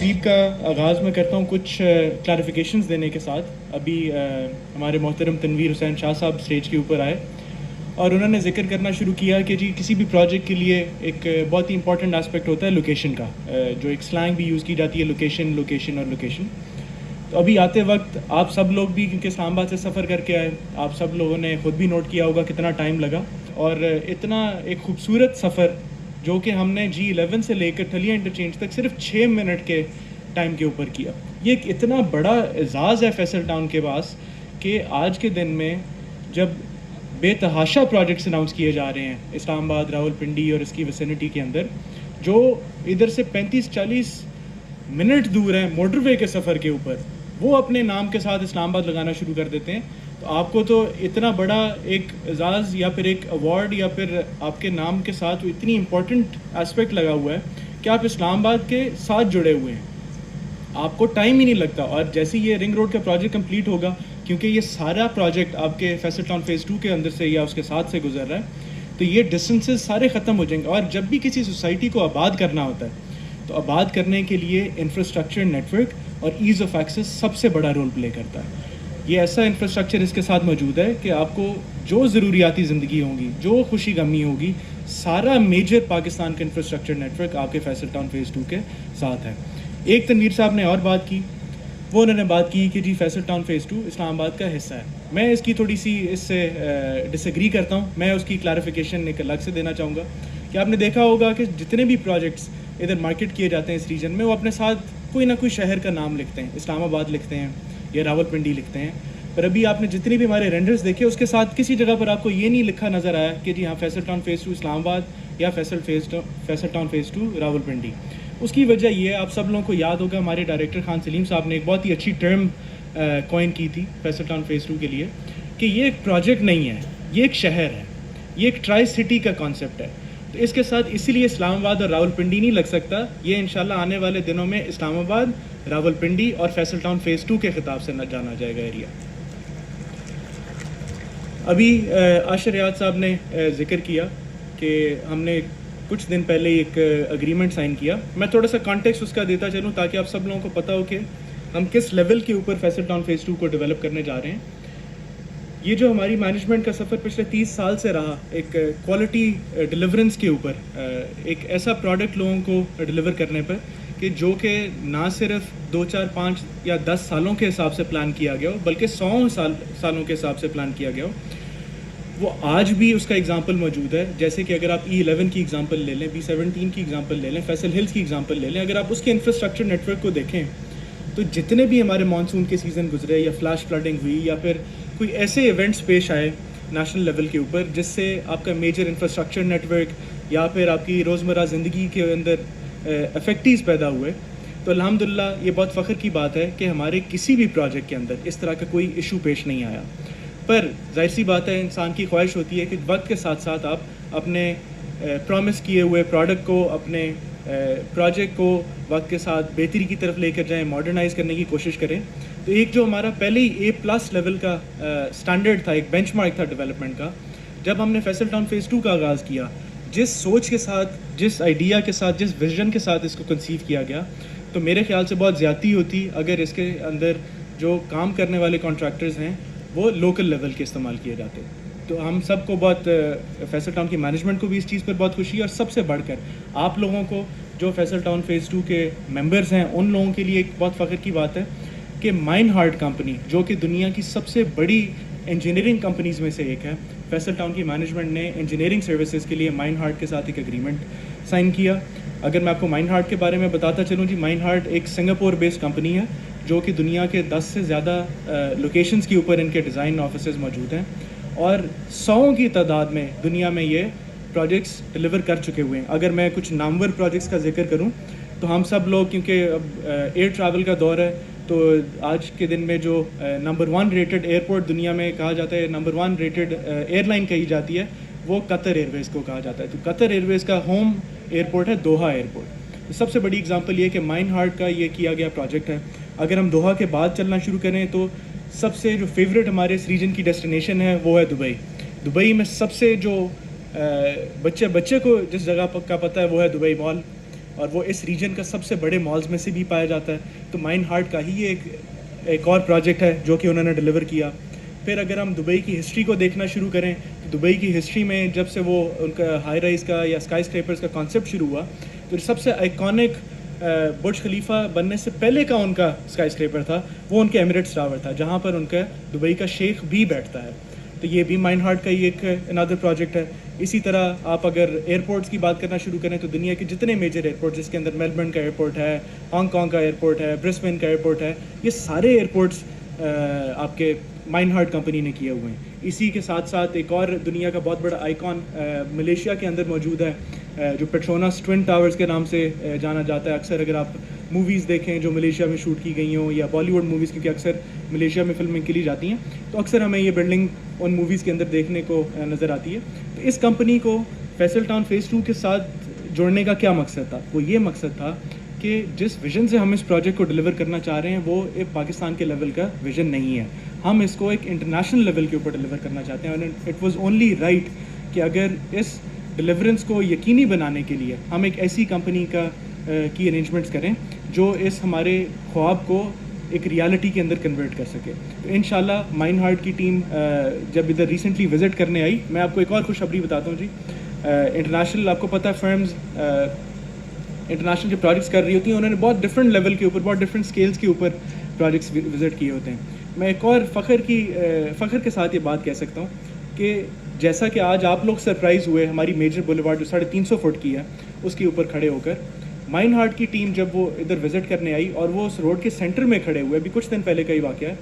تقریب کا آغاز میں کرتا ہوں کچھ کلیریفیکیشنز دینے کے ساتھ. ابھی ہمارے محترم تنویر حسین شاہ صاحب اسٹیج کے اوپر آئے اور انہوں نے ذکر کرنا شروع کیا کہ جی کسی بھی پروجیکٹ کے لیے ایک بہت ہی امپورٹنٹ اسپیکٹ ہوتا ہے لوکیشن کا, جو ایک سلینگ بھی یوز کی جاتی ہے لوکیشن لوکیشن اور لوکیشن. تو ابھی آتے وقت آپ سب لوگ بھی کیونکہ اسلام آباد سے سفر کر کے آئے, آپ سب لوگوں نے خود بھی نوٹ کیا ہوگا کتنا ٹائم لگا, اور اتنا ایک خوبصورت سفر جو کہ ہم نے G11 سے لے کر تھلیا انٹرچینج تک صرف 6 منٹ کے ٹائم کے اوپر کیا. یہ ایک اتنا بڑا اعزاز ہے فیصل ٹاؤن کے پاس کہ آج کے دن میں جب بے تحاشا پروجیکٹس اناؤنس کیے جا رہے ہیں اسلام آباد, راولپنڈی اور اس کی ویسینٹی کے اندر, جو ادھر سے 35-40 منٹ دور ہیں موٹر وے کے سفر کے اوپر, وہ اپنے نام کے ساتھ اسلام آباد لگانا شروع کر دیتے ہیں. تو آپ کو تو اتنا بڑا ایک اعزاز یا پھر ایک ایوارڈ یا پھر آپ کے نام کے ساتھ وہ اتنی امپورٹنٹ اسپیکٹ لگا ہوا ہے کہ آپ اسلام آباد کے ساتھ جڑے ہوئے ہیں, آپ کو ٹائم ہی نہیں لگتا. اور جیسے یہ رنگ روڈ کا پروجیکٹ کمپلیٹ ہوگا, کیونکہ یہ سارا پروجیکٹ آپ کے فیصل ٹاؤن فیز 2 کے اندر سے یا اس کے ساتھ سے گزر رہا ہے, تو یہ ڈسٹینسز سارے ختم ہو جائیں گے. اور جب بھی کسی سوسائٹی کو آباد کرنا ہوتا ہے تو آباد کرنے کے لیے انفراسٹرکچر, نیٹورک اور ایز آف ایکسیس سب سے بڑا رول پلے کرتا ہے. یہ ایسا انفراسٹرکچر اس کے ساتھ موجود ہے کہ آپ کو جو ضروریاتی زندگی ہوں گی, جو خوشی غمی ہوگی, سارا میجر پاکستان کا انفراسٹرکچر نیٹورک آپ کے فیصل ٹاؤن فیز 2 کے ساتھ ہے. ایک تنویر صاحب نے اور بات کی, وہ انہوں نے بات کی کہ جی فیصل ٹاؤن فیز 2 اسلام آباد کا حصہ ہے. میں اس کی تھوڑی سی اس سے ڈس ایگری کرتا ہوں. میں اس کی کلیریفیکیشن ایک الگ سے دینا چاہوں گا کہ آپ نے دیکھا ہوگا کہ جتنے بھی پروجیکٹس ادھر مارکیٹ کیے جاتے ہیں اس ریجن میں, وہ اپنے ساتھ کوئی نہ کوئی شہر کا نام لکھتے ہیں, اسلام آباد لکھتے ہیں یا راولپنڈی لکھتے ہیں. پر ابھی آپ نے جتنی بھی ہمارے رینڈرز دیکھے اس کے ساتھ کسی جگہ پر آپ کو یہ نہیں لکھا نظر آیا کہ جی ہاں فیصل ٹاؤن فیز 2 اسلام آباد یا فیصل ٹاؤن فیز 2 راولپنڈی. اس کی وجہ یہ ہے, آپ سب لوگوں کو یاد ہوگا ہمارے ڈائریکٹر خان سلیم صاحب نے ایک بہت ہی اچھی ٹرم کوائن کی تھی فیصل ٹاؤن فیز 2 کے لیے کہ یہ ایک پروجیکٹ نہیں ہے, یہ ایک شہر ہے, یہ ایک ٹرائی سٹی کا کانسیپٹ ہے. تو اس کے ساتھ اسی لیے اسلام آباد اور راولپنڈی نہیں لگ سکتا. یہ انشاءاللہ آنے والے دنوں میں اسلام آباد, راولپنڈی اور فیصل ٹاؤن فیز 2 کے خطاب سے نہ جانا جائے گا ایریا. ابھی عاشر ریاض صاحب نے ذکر کیا کہ ہم نے کچھ دن پہلے ایک اگریمنٹ سائن کیا. میں تھوڑا سا کانٹیکسٹ اس کا دیتا چلوں تاکہ آپ سب لوگوں کو پتہ ہو کہ ہم کس لیول کے اوپر فیصل ٹاؤن فیز 2 کو ڈیولپ کرنے جا رہے ہیں. یہ جو ہماری مینجمنٹ کا سفر پچھلے 30 سال سے رہا, ایک کوالٹی ڈیلیورنس کے اوپر, ایک ایسا پروڈکٹ لوگوں کو ڈیلیور کرنے پر کہ جو کہ نہ صرف 2, 4, 5 یا 10 سالوں کے حساب سے پلان کیا گیا ہو بلکہ 100 سالوں کے حساب سے پلان کیا گیا ہو, وہ آج بھی اس کا اگزامپل موجود ہے. جیسے کہ اگر آپ E11 کی اگزامپل لے لیں, B17 کی اگزامپل لے لیں, فیصل ہلز کی اگزامپل لے لیں, اگر آپ اس کے انفراسٹرکچر نیٹورک کو دیکھیں تو جتنے بھی ہمارے مانسون کے سیزن گزرے یا فلیش فلڈنگ ہوئی یا پھر کوئی ایسے ایونٹس پیش آئے نیشنل لیول کے اوپر جس سے آپ کا میجر انفراسٹرکچر نیٹورک یا پھر آپ کی روزمرہ زندگی کے اندر افیکٹیز پیدا ہوئے, تو الحمدللہ یہ بہت فخر کی بات ہے کہ ہمارے کسی بھی پروجیکٹ کے اندر اس طرح کا کوئی ایشو پیش نہیں آیا. پر ظاہر سی بات ہے, انسان کی خواہش ہوتی ہے کہ وقت کے ساتھ ساتھ آپ اپنے پرومس کیے ہوئے پروڈکٹ کو, اپنے پروجیکٹ کو وقت کے ساتھ بہتری کی طرف لے کر جائیں, ماڈرنائز کرنے کی کوشش کریں. تو ایک جو ہمارا پہلے ہی A+ لیول کا سٹینڈرڈ تھا, ایک بینچ مارک تھا ڈیولپمنٹ کا, جب ہم نے فیصل ٹاؤن فیز 2 کا آغاز کیا, جس سوچ کے ساتھ, جس آئیڈیا کے ساتھ, جس ویژن کے ساتھ اس کو کنسیو کیا گیا, تو میرے خیال سے بہت زیادتی ہوتی اگر اس کے اندر جو کام کرنے والے کانٹریکٹرز ہیں وہ لوکل لیول کے استعمال کیے جاتے. تو ہم سب کو بہت, فیصل ٹاؤن کی مینجمنٹ کو بھی اس چیز پر بہت خوشی ہے, اور سب سے بڑھ کر آپ لوگوں کو جو فیصل ٹاؤن فیز 2 کے ممبرز ہیں ان لوگوں کے لیے ایک بہت فخر کی بات ہے کہ مائن ہارٹ کمپنی, جو کہ دنیا کی سب سے بڑی انجینئرنگ کمپنیز میں سے ایک ہے, فیصل ٹاؤن کی مینجمنٹ نے انجینئرنگ سروسز کے لیے مائن ہارٹ کے ساتھ ایک اگریمنٹ سائن کیا. اگر میں آپ کو مائن ہارٹ کے بارے میں بتاتا چلوں جی, مائن ہارٹ ایک سنگاپور بیسڈ کمپنی ہے جو کہ دنیا کے 10 سے زیادہ لوکیشنز کے اوپر ان کے ڈیزائن آفیسز موجود ہیں, اور 100 کی تعداد میں دنیا میں یہ پروجیکٹس ڈیلیور کر چکے ہوئے ہیں. اگر میں کچھ نامور پروجیکٹس کا ذکر کروں تو ہم سب لوگ, کیونکہ اب ایئر ٹریول کا دور ہے, تو آج کے دن میں جو نمبر 1 ریٹڈ ایئرپورٹ دنیا میں کہا جاتا ہے, نمبر 1 ریٹڈ ایئر لائن کہی جاتی ہے, وہ قطر ایئر ویز کو کہا جاتا ہے. تو قطر ایئر ویز کا ہوم ایئرپورٹ ہے دوحہ ایئرپورٹ. سب سے بڑی اگزامپل یہ کہ مائن ہارٹ کا یہ کیا گیا پروجیکٹ ہے. اگر ہم دوحہ کے بعد چلنا شروع کریں تو سب سے جو فیوریٹ ہمارے اس ریجن کی ڈیسٹینیشن ہے وہ ہے دبئی. دبئی میں سب سے جو بچے کو جس جگہ کا پتہ ہے وہ ہے دبئی مال. اور وہ اس ریجن کا سب سے بڑے مالز میں سے بھی پایا جاتا ہے. تو مائن ہارٹ کا ہی یہ ایک اور پروجیکٹ ہے جو کہ انہوں نے ڈیلیور کیا. پھر اگر ہم دبئی کی ہسٹری کو دیکھنا شروع کریں تو دبئی کی ہسٹری میں جب سے وہ ان کا ہائی رائز کا یا اسکائی اسکریپرز کا کانسیپٹ شروع ہوا تو سب سے آئیکونک برج خلیفہ بننے سے پہلے کا ان کا اسکائی اسکریپر تھا وہ ان کے ایمریٹس ٹاور تھا جہاں پر ان کا دبئی کا شیخ بھی بیٹھتا ہے. تو یہ بھی مائن ہارٹ کا ہی ایک انادر پروجیکٹ ہے. اسی طرح آپ اگر ایئرپورٹس کی بات کرنا شروع کریں تو دنیا کے جتنے میجر ایئرپورٹ جس کے اندر میلبرن کا ایئرپورٹ ہے, ہانگ کانگ کا ایئرپورٹ ہے, برسبن کا ایئرپورٹ ہے, یہ سارے ایئرپورٹس آپ کے مائن ہارٹ کمپنی نے کیے ہوئے ہیں. اسی کے ساتھ ساتھ ایک اور دنیا کا بہت بڑا آئیکن ملیشیا کے اندر موجود ہے جو پیٹروناس ٹوئن ٹاورز کے نام سے جانا جاتا ہے. اکثر اگر آپ موویز دیکھیں جو ملیشیا میں شوٹ کی گئی ہوں یا بالی ووڈ موویز کیونکہ اکثر ملیشیا میں فلمیں کھیلی جاتی ہیں تو اکثر ہمیں یہ بلڈنگ ان موویز کے اندر دیکھنے کو نظر آتی ہے. تو اس کمپنی کو فیصل ٹاؤن فیز 2 کے ساتھ جوڑنے کا کیا مقصد تھا؟ وہ یہ مقصد تھا کہ جس ویژن سے ہم اس پروجیکٹ کو ڈیلیور کرنا چاہ رہے ہیں وہ ایک پاکستان کے لیول کا ویژن نہیں ہے. ہم اس کو ایک انٹرنیشنل لیول کے اوپر ڈیلیور کرنا چاہتے ہیں. اور اٹ واز اونلی رائٹ کہ اگر اس ڈیلیورنس کو یقینی بنانے کے لیے ہم ایک ایسی کمپنی کی ارینجمنٹس کریں جو اس ہمارے خواب کو ایک ریالٹی کے اندر کنورٹ کر سکے. تو انشاءاللہ مائن ہارٹ کی ٹیم جب ادھر ریسنٹلی وزٹ کرنے آئی, میں آپ کو ایک اور خوشخبری بتاتا ہوں جی. انٹرنیشنل آپ کو پتہ ہے فرمز انٹرنیشنل جو پروجیکٹس کر رہی ہوتی ہیں انہوں نے بہت ڈفرینٹ لیول کے اوپر بہت ڈفرینٹ اسکیلس کے اوپر پروجیکٹس وزٹ کیے ہوتے ہیں. میں ایک اور فخر کے ساتھ یہ بات کہہ سکتا ہوں کہ جیسا کہ آج آپ لوگ سرپرائز ہوئے ہماری میجر بولیوارڈ جو 350 فٹ کی ہے اس کے اوپر کھڑے ہو کر, مائن ہارٹ کی ٹیم جب وہ ادھر وزٹ کرنے آئی اور وہ اس روڈ کے سینٹر میں کھڑے ہوئے, ابھی کچھ دن پہلے کا ہی واقعہ ہے,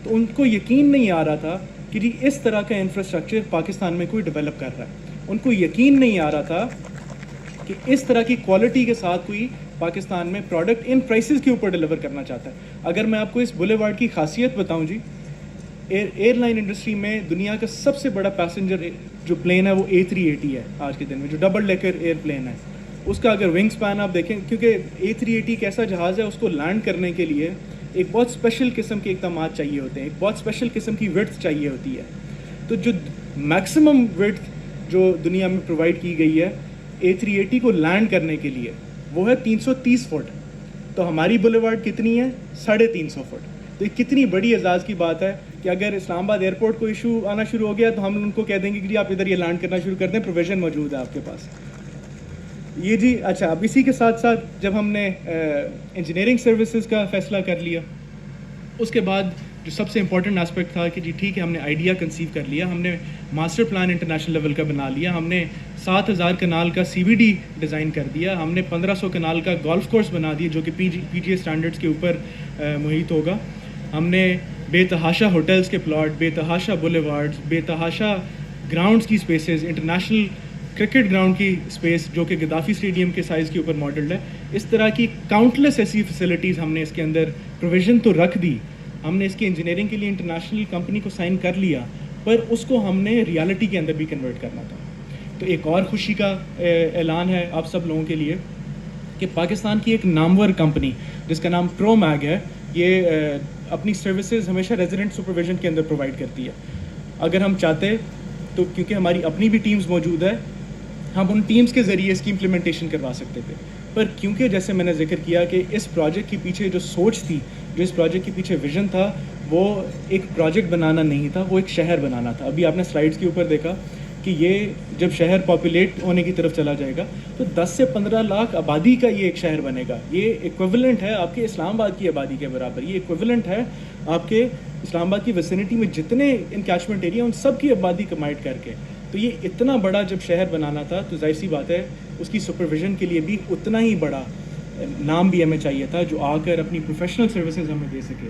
تو ان کو یقین نہیں آ رہا تھا کہ جی اس طرح کا انفراسٹرکچر پاکستان میں کوئی ڈیولپ کر رہا ہے. ان کو یقین نہیں آ رہا تھا کہ اس طرح کی کوالٹی کے ساتھ کوئی پاکستان میں پروڈکٹ ان پرائسز کے اوپر ڈیلیور کرنا چاہتا ہے. اگر میں آپ کو اس بولیوارڈ کی خاصیت بتاؤں جی, ایئر لائن انڈسٹری میں دنیا کا سب سے بڑا پیسنجر جو پلین ہے وہ A380 ہے آج کے دن میں, جو ڈبل ڈیکر ایئر پلین ہے. اس کا اگر ونگ سپین آپ دیکھیں, کیونکہ A380 ایک ایسا جہاز ہے اس کو لینڈ کرنے کے لیے ایک بہت اسپیشل قسم کے اقدامات چاہیے ہوتے ہیں, ایک بہت اسپیشل قسم کی وڈتھ چاہیے ہوتی ہے. تو جو میکسیمم وڈتھ جو دنیا میں پرووائڈ کی گئی ہے A380 کو لینڈ کرنے کے لیے وہ ہے 330 فٹ. تو ہماری بولیوارڈ کتنی ہے؟ 350 فٹ. تو یہ کتنی بڑی اعزاز کی بات ہے کہ اگر اسلام آباد ایئرپورٹ کو ایشو آنا شروع ہو گیا تو ہم ان کو کہہ دیں گے کہ جی آپ ادھر یہ لینڈ کرنا شروع کر دیں, پروویژن موجود ہے آپ کے پاس. یہ جی اچھا, اب اسی کے ساتھ ساتھ جب ہم نے انجینئرنگ سروسز کا فیصلہ کر لیا, اس کے بعد جو سب سے امپورٹنٹ اسپیکٹ تھا کہ جی ٹھیک ہے ہم نے آئیڈیا کنسیو کر لیا, ہم نے ماسٹر پلان انٹرنیشنل لیول کا بنا لیا, ہم نے 7000 کنال کا CBD ڈیزائن کر دیا, ہم نے 1500 کنال کا گولف کورس بنا دیا جو کہ PGA اسٹینڈرڈس کے اوپر محیط ہوگا, ہم نے بے تحاشا ہوٹلز کے پلاٹ, بے تحاشا بولیوارڈز, بے تحاشا گراؤنڈز کی اسپیسز, انٹرنیشنل کرکٹ گراؤنڈ کی اسپیس جو کہ گدافی اسٹیڈیم کے سائز کے اوپر ماڈلڈ ہے, اس طرح کی کاؤنٹلیس ایسی فیسلٹیز ہم نے اس کے اندر پروویژن تو رکھ دی. ہم نے اس کی انجینئرنگ کے لیے انٹرنیشنل کمپنی کو سائن کر لیا, پر اس کو ہم نے ریالٹی کے اندر بھی کنورٹ کرنا تھا. تو ایک اور خوشی کا اعلان ہے آپ سب لوگوں کے لیے کہ پاکستان کی ایک نامور کمپنی جس کا نام پرو میگ ہے, یہ اپنی سروسز ہمیشہ ریزیڈنٹ سپرویژن کے اندر پرووائڈ کرتی ہے. اگر ہم چاہتے تو کیونکہ ہماری اپنی بھی ٹیمز موجود ہے, ہم ان ٹیمز کے ذریعے اس کی امپلیمنٹیشن کروا سکتے تھے, پر کیونکہ جیسے میں نے ذکر کیا کہ اس پروجیکٹ کے پیچھے جو سوچ تھی, جو اس پروجیکٹ کے پیچھے ویژن تھا, وہ ایک پروجیکٹ بنانا نہیں تھا, وہ ایک شہر بنانا تھا. ابھی آپ نے سلائڈز کے اوپر دیکھا کہ یہ جب شہر پاپولیٹ ہونے کی طرف چلا جائے گا تو 10 سے 15 لاکھ آبادی کا یہ ایک شہر بنے گا. یہ ایکویولنٹ ہے آپ کے اسلام آباد کی آبادی کے برابر, یہ ایکویولنٹ ہے آپ کے اسلام آباد کی ویسینٹی میں جتنے انکیچمنٹ ایریا ان سب کی آبادی کمائٹ کر کے. تو یہ اتنا بڑا جب شہر بنانا تھا تو ظاہر سی بات ہے اس کی سپرویژن کے لیے بھی اتنا ہی بڑا نام بھی ہمیں چاہیے تھا جو آ کر اپنی پروفیشنل سروسز ہمیں دے سکے.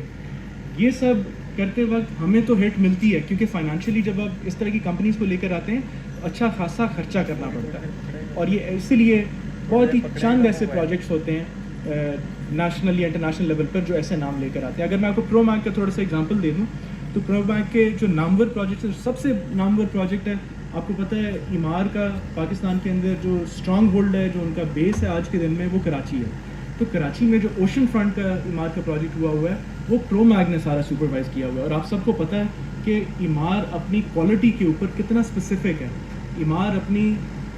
یہ سب کرتے وقت ہمیں تو ہٹ ملتی ہے کیونکہ فائنینشلی جب آپ اس طرح کی کمپنیز کو لے کر آتے ہیں اچھا خاصا خرچہ کرنا پڑتا ہے, اور یہ اسی لیے بہت ہی چند ایسے پروجیکٹس ہوتے ہیں نیشنل یا انٹرنیشنل لیول پر جو ایسے نام لے کر آتے ہیں. اگر میں آپ کو پرو میگ کا تھوڑا سا ایگزامپل دے دوں تو پرو میگ کے جو نامور پروجیکٹس ہیں, سب سے نامور پروجیکٹ ہے آپ کو پتہ ہے ایمار کا پاکستان کے اندر جو اسٹرانگ ہولڈ ہے, جو ان کا بیس ہے آج کے دن میں, وہ کراچی ہے. تو کراچی میں جو اوشن فرنٹ کا ایمار کا پروجیکٹ ہوا ہے وہ پرو میگ نے سارا سپروائز کیا ہوا ہے. اور آپ سب کو پتہ ہے کہ ایمار اپنی کوالٹی کے اوپر کتنا اسپیسیفک ہے. ایمار اپنی